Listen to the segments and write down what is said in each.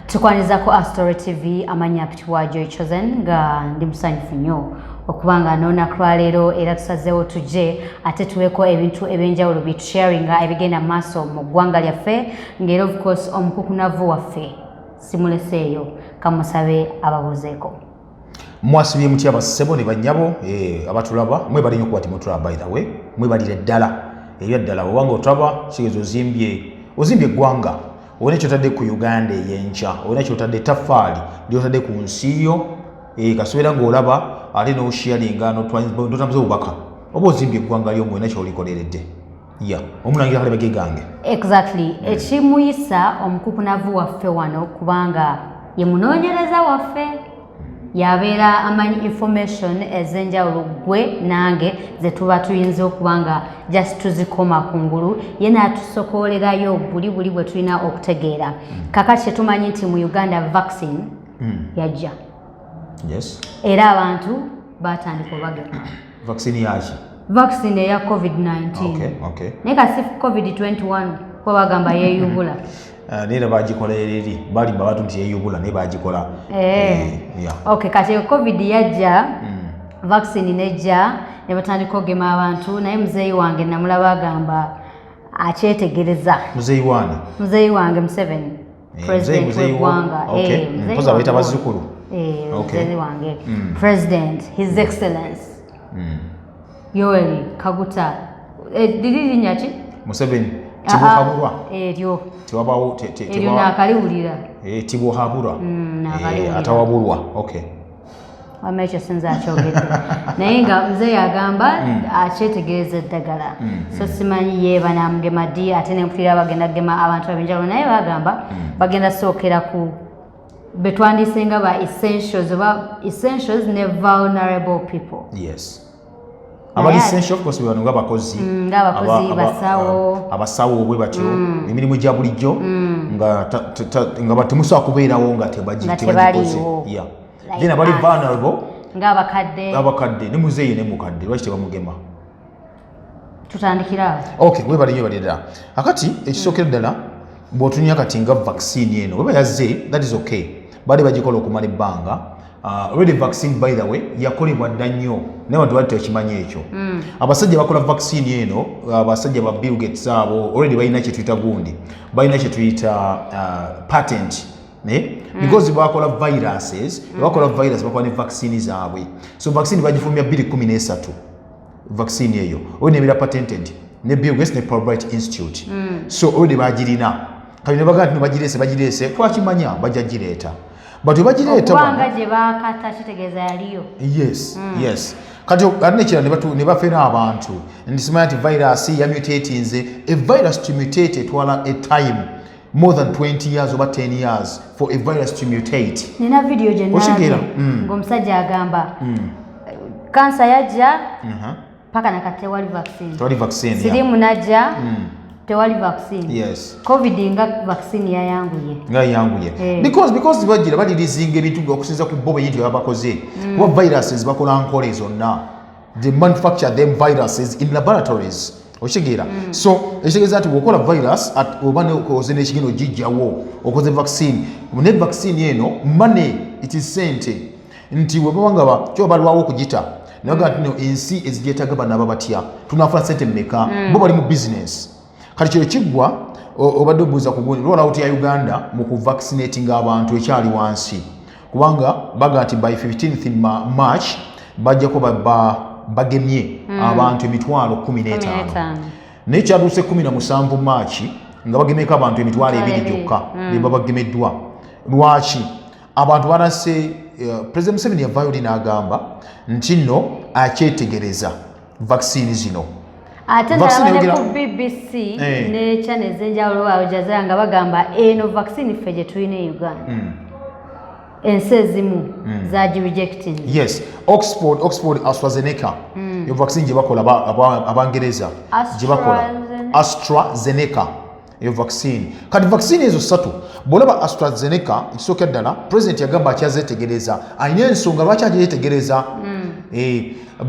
Tukwaniza ku Astore TV amanya apitwa Joy Chosen nga ndi musanyufu nnyo okubanga nona kwalero era tusazeewo tuje ate tuweko ebintu ebyenjawulo bitusharinga ebigenda maaso mu ggwanga lyaffe ng'era of course omukukunavu waffe simuleseeyo kamusabe ababuuzeeko. Mwasibye mutya basebo ne bannyabo abatulaba mwebali nnyo kuba timutulaba by the way mwebalire ddala ebya ddala obanga otulaba kigezo ozimbye eggwanga olina kyotadde ku Uganda ey'enkya olina kyotadde taffaali lyotadde ku nsi yo kasobeera ng'olaba ate n'osharinga notambuza obubaka oba ozimbye eggwanga ly'omu olina kyolikoleredde omulangira kale bagegange exactly ekimuyisa omukukunavu waffe wano kubanga ye munoonyereza waffe yabeera amanyi information ez'enjawulo gwe nange ze tuba tuyinza okubanga just tuzikoma kungulu ye n'atusokoolerayo buli bwe tulina okutegeera kakati kyetumanyi nti mu Uganda vaccine yajja era abantu batandika obagema vaccine yaki vaccine eya COVID-19 naye kasi COVID-21 kuba bagamba yeeyubula nera bagikola eri balimba abantu nti yeeyubula naye bagikola okay kati COVID yajja vaccine nejja ne batandika ogema abantu naye muzeeyi wange namulaba agamba akyetegereza muzeeyi wange Museveni president w'eggwanga mpoza abayita bazzukulu muzeeyi wange president his excellence Yoweri Kaguta liri linnya ki Museveni tibuhabulwa eryo tiwabawo eryo nakaliwulira tibuhabulwa atawabulwa wama ekyo sinza akyogedde naye nga muzeeyi agamba akyetegereza eddagala so simanyi ye banamugema ddi ate nempulira bagenda kugema abantu ab'enjawulo naye bagamba bagenda sookera ku betwandise nga ba essentials ne vulnerable people abali essential of course we bano abakozi abasawo bwe batyo emirimu gya bulijjo nga batimusa kubeerawo nga tebagikoze then abali vulnerable nga abakadde ne muzeeyi ne mukadde lwaki tebamugema tutandikira webali nnyo balira akati ekisookera ddala bw'otunya kati nga vaccine eno weba yazze that is okay bali bagikola okumala ebbanga already vaccine by the way yakolebwa dda nnyo naye abantu bali tebakimanyi ekyo abasajja bakola vaccine eno abasajja ba Bill Gates abo already balina kye tuyita gundi balina kye tuyita patent because bakola viruses bakola ne vaccine zaabwe so vaccine bagifulumya 2013 vaccine eyo olina ebira patented ne Bill Gates ne Fulbright Institute so already bagirina kali ne bagamba bagirese twakimanya bajja gireeta but bagireta wanga je bakata kitegeeza yaliyo yes kati alinekira ne bafera abantu ndisimanya nti virus ya mutatinze a virus to mutate etwala a time more than 20 years over 10 years for a virus to mutate nina video je nalo ng'omusajja agamba kansa yajja paka nakate wali vaccine sirimu najja tewali vaccine COVID nga vaccine yayanguye because bagira balirizinga ebintu okusinza ku Bobi yintu yabakoze kuba viruses bakola nkole zonna they manufacture them viruses in laboratories okitegera so ekitegeeza nti bw'okola virus oba neokoze n'ekigendo gijjawo okoze vaccine ne vaccine eno money it is sente nti webawanga kyo balwawo okugita naga nti ensi ezigyetaga banaba batya tunafuna sente mmeka bo bali mu business kati kyo kiggwa obadde obuuza ku gundi rollout ya Uganda mu kuvaccinating abantu ekyali wansi kubanga baga nti by 15th March bajja ko bagemye abantu emitwalo 15 naye kyaduuse 17 March nga bagemeka abantu emitwalo 2 gyokka be bagemeddwa lwaki abantu banase President Museveni yavaayo n'agamba nti nno akyetegereza vaccine zino ate nabane ku BBC ne channel zenjawulo bajaza nga bagamba eno vaccine ffe gye tulina e Uganda ensi ezimu zaagi rejecting Oxford AstraZeneca yo vaccine gye bakola abangereza gye bakola AstraZeneca yo vaccine kati vaccine ezo ssatu bw'olaba AstraZeneca ekisooka ddala president yagamba akyazeetegereza alina ensonga lwaki agyetegereza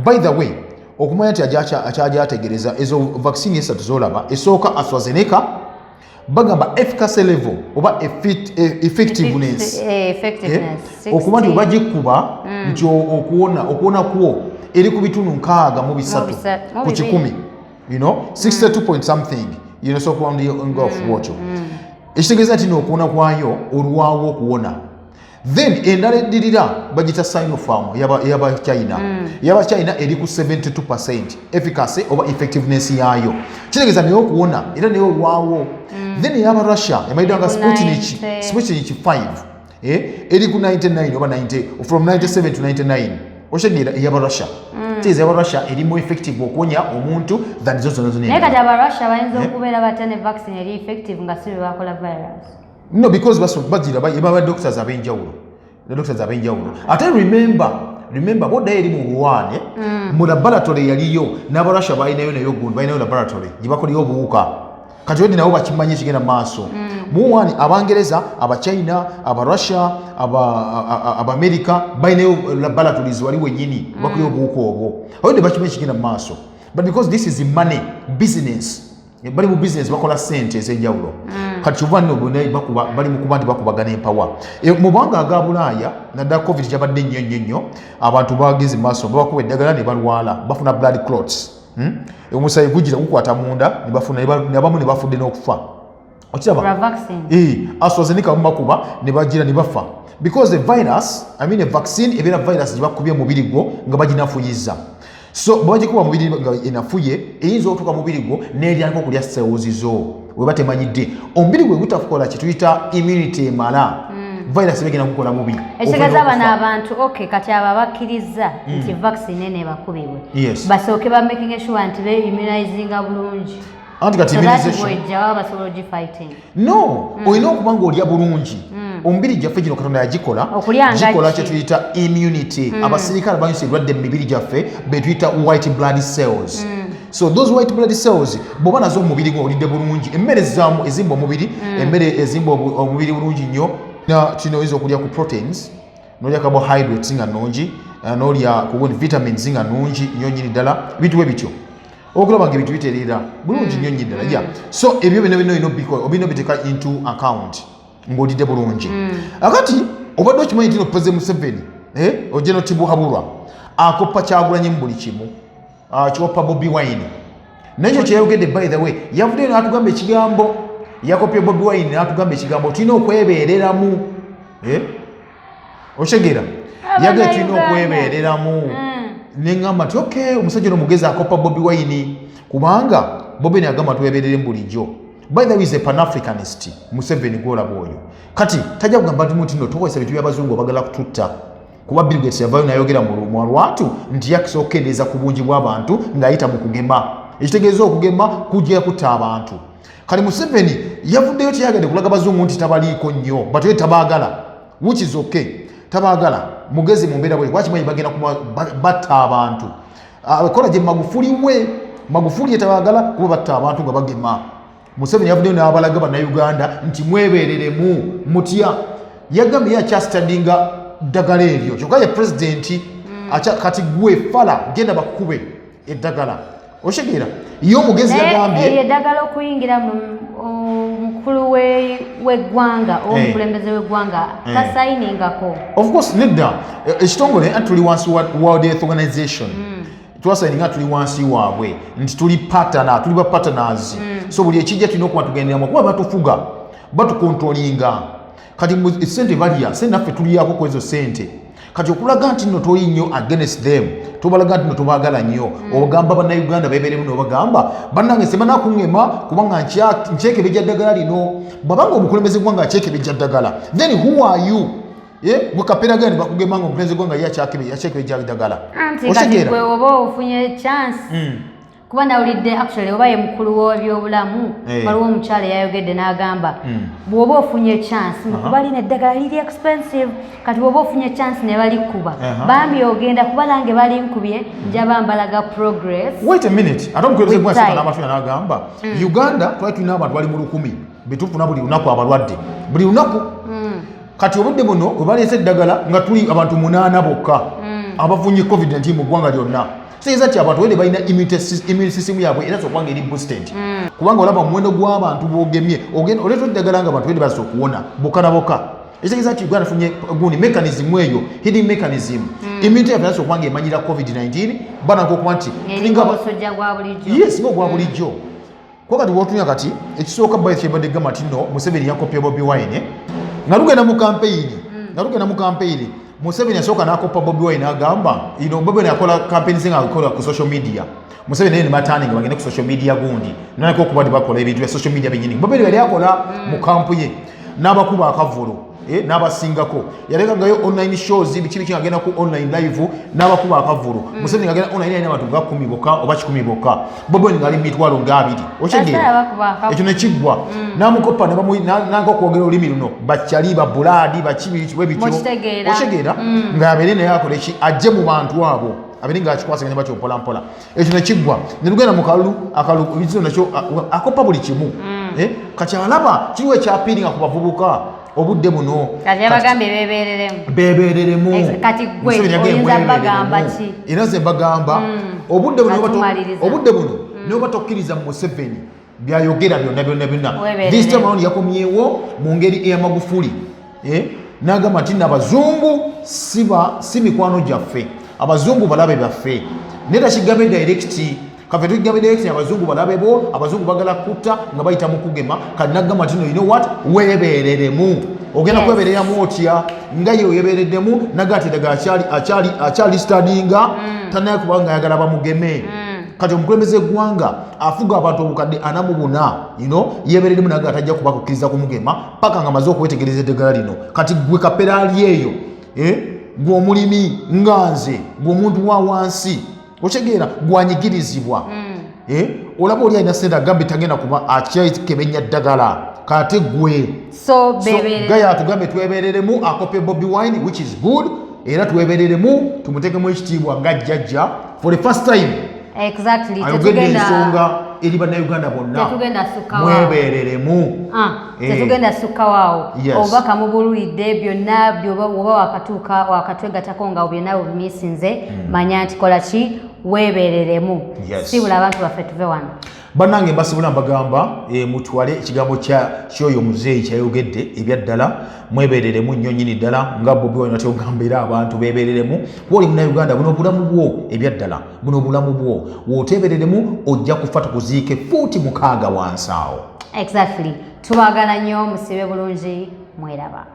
by the way okumanya nti akyategereza ezo vaccine esatu z'olaba esooka AstraZeneca bagamba efficacy level oba effectiveness okuba nti bagikuba nti okuwona kwo eri ku bitundu 6 mu 3 ku 100 you know 62 point something you know so from the of watch ekitegeeza nti okuwona kwayo olwawo okuwona then endala eddirira bagita Sinopharm yaba China eri ku 72% efficacy oba effectiveness yayo kitegeeza nayo okuwona era nayo olwawo then yaba Russia emaidanga Sputnik 5 eri ku 99 oba 90 from 97 to 99 oshegira yaba Russia tize yaba Russia eri more effective okuwonya omuntu than zozo zonene naye kati aba Russia bayinza okubeera batane vaccine eri effective nga si bakola virus. No, because bagira ba doctors abenjawulo. The doctors abenjawulo. Ate remember what day mu Wuhan mu laboratory yaliyo n'abarasha bayinayo nayo gundu bayinayo laboratory gibakoliyo obuwuka. Kati wodi nawo bakimanye kigenda maaso. Mu Wuhan abangereza, aba China, aba Russia, aba America bayinayo laboratories waliwo nyini bakoliyo obuwuka obwo. Wodi bakimanye kigenda maaso. But because this is money business bali mu business bakola sente ezenjawulo kati uvanno bali mu kuba nti bakubagana empawa mu bwanga aga Bulaaya nadda covid kyabadde nnyo abantu bageze maaso babakuba eddagala ne balwala bafuna blood clots omusayi gugira gukwata munda ne bafuna abamu ne bafudde n'okufa okiraba AstraZeneca bakuba ne bagira ne bafa because the virus a vaccine ebeera virus gye bakubye mubiri gwo nga baginafuyiza. So bwagikuba mubiri nga enafuye eyinza okutuuka mubiri gwo n'eryanko okulya cells zo we batemanyidde omubiri gwe gutafukola kituyita immunity emala virus begenda kukola mubi ekitegeeza bano abantu kati aba bakkiriza nti vaccine ene bakubibwe basooke ba making sure nti be immunizinga bulungi anti kati immunization no olina okuba nga olya bulungi omubiri gyaffe gino Katonda yagikola gikola kye tuyita immunity abasirikale banyusa endwadde mu mibiri gyaffe be tuyita white blood cells so those white blood cells bw'oba nazo omubiri gwo olidde bulungi emmere zaamu ezimba omubiri emmere ezimba omubiri bulungi nnyo kino oyinza okulya ku proteins n'olya carbohydrates nga nnungi n'olya ku vitamins nga nnungi nnyo nnyini ddala bintu bwe bityo okulaba nga ebintu bitereera bulungi nnyo nnyini ddala so ebyo byonna olina biteeka into account ng'olidde bulungi akati obadde okimanyi nti no President Museveni ojja notibuhabulwa akopa kyagulanye mu buli kimu kyopa Bobi Wine nakyo kyeyayogedde by the way yavuddeyo n'atugamba ekigambo yakopye Bobi Wine n'atugamba ekigambo tulina okwebeereramu okyegera yagala tulina okwebeereramu neŋŋamba nti okay omusajja ono mugezi akopa Bobi Wine kubanga Bobi n'agamba twebeerere mu bulijjo. By the way, is a Pan-Africanist. Museveni gwolaba oyo. Kati tajja kugamba nti muti no tokozesa bintu by'abazungu bagala kututta. Kuba Bill Gates yavayo n'ayogera mu lwatu nti yakisa okukendeeza ku bungi bw'abantu ng'ayita mu kugema. Ekitegeeza okugema kujja kutta abantu. Kali Museveni yavuddeyo tyagadde kulaga bazungu nti tabaliiko nnyo but ye tabaagala which is okay. Tabaagala mugezi mu mbeera bwe lwakimanyi bagenda batta abantu. Kola gye Magufuli ye tabaagala kuba batta abantu nga bagema. Museveni yavuddeyo n'abalaga bannayuganda nti mwebeereremu mutya yagambye yakyasitandinga ddagala eryo kyokka ye pulezidenti kati gwe fala genda bakube eddagala okitegeera ye omugezi yagambye eddagala okuyingira omukulu w'eggwanga omukulembeze w'eggwanga tasayiningako of course nedda ekitongole anti tuli wansi wa World Health Organization twasayininga tuli wansi waabwe nti tuli ba partners so buli ekijja tulina okuba tugenderamu kuba batufuga batukontrolinga kati sente balya sente naffe tuliyako ku ezo sente kati okulaga nti nno toli nnyo against them tobalaga nti nno tobaagala nnyo ogamba bannayuganda beeberemu n'obagamba bannange sema kuŋŋema kubanga nkyekebejja ddagala lino bwabanga omukulembeze gwanga akyekebejja ddagala then who are you bwekapera gani bakugema nga omukulembeze gwanga yakyekebejja ddagala kati gwe oba ofunye chance kuba nawulidde actually oba ye mukulu w'ebyobulamu waliwo omukyala yayogedde n'agamba bw'oba ofunye chance mukuba lina eddagala liri expensive kati bw'oba ofunye chance ne balikuba bambi ogenda kuba nange balinkubye njaba mbalaga progress. Wait a minute ate omukulembeze gwasika n'amatuya n'agamba Uganda twali tulina abantu bali mu 1,000 betufuna buli lunaku abalwadde buli lunaku kati obudde buno we baleese eddagala nga tuli abantu 8 bokka abafunye COVID-19 mu ggwanga lyonna. kitegeeza nti abantu wene balina immune system yaabwe era sokwanga eri boosted kubanga olaba omuwendo gw'abantu bwogemye oleeta eddagala nga abantu wene basobola okuwona bokka na bokka ekitegeeza nti Uganda funye gundi mechanism eyo hidden mechanism immunity yaabwe nasobola okubanga emanyira covid-19 bananka okuba nti yes nga ogwa bulijjo kuba kati bwotunya kati ekisooka bayo kyebadde gamba nti nno Museveni yakopya Bobi Wine nga lugenda mu campaign Museveni asooka n'akoppa Bobi Wine agamba Bobi Wine akola campaign ze ng'akola ku social media Museveni ne matani nga bagende ku social media gundi nanako okuba nti bakola ebintu bya social media byennyini Bobi Wine yali akola mu kampu ye n'abakuba akavulo n'abasingako yalekangayo online shows biki ngagenda ku online live n'abakuba akavulo Museveni ngagenda online n'abantu nga 10 bokka oba 10 bokka Bobi Wine ngali mitwalo ng'abiri okyegera ekyo ne kiggwa n'amukoppa nanka okwogera olulimi luno bakyali babuladi bakibiki bwebityo okyegera ng'abeere naye akola eki ajje mu bantu abo abiri ng'akikwasaganya batyo mpolampola ekyo ne kiggwa ne lugenda mu akalu ekyo nakyo akoppa buli kimu kati alaba kiriwo ekyapiiri nga ku bavubuka obudde buno kati abagambye bebereremu kati gwe oyinza bagamba ki era nze mbagamba obudde buno niwe batokkiriza Museveni byayogera byonna this time around yakomyewo mu ngeri ey'Amagufuli n'agamba nti n'abazungu si mikwano gyaffe abazungu balabe baffe nera kigambe direct kafe tukigambe direct abazungu balabe bo abazungu bagala kutta nga bayita mu kugema kati n'agamba nti no you know what webereremu ogenda kwebereramu otya nga ye webereddemu nagati daga akyali studyinga tanaye kubanga ayagala bamugeme kati omukulembeze eggwanga afuga abantu obukadde 44 yebereddemu naga atajja kuba kukkiriza kumugema paka nga amaze okwetegereza eddagala lino kati gwe kaperaali eyo gwe omulimi nganze gwe omuntu wa wansi okyegeera gwanyigirizibwa olaba oli alina sente agambe tagenda kuba akyekebenya ddagala kate gwe gaya atugambe twebereremu akope Bobi Wine which is good era twebereremu tumutekemu ekitiibwa nga jjajja for the first time ayogedde ensonga eri bannayuganda bonna mwebereremu tetugenda sukka waawo obubaka mubululidde byonna byoba wakatwegatako nga byonna bubimisinze manya nti kola ki webereremu sibula abantu baffe tuve wano bannange mbasibula mbagamba mutwale ekigambo kyoyo muzeeyi kyayogedde ebyaddala mwebereremu nnyo nnyini ddala nga Bobi Wine atyogamba era abantu bebereremu kuba oli munnayuganda buno obulamu bwo ebyaddala buno obulamu bwo wootebereremu ojja kufa tukuziike fuuti 6 wansi awo exactly tubagala nnyo musibe bulungi mweraba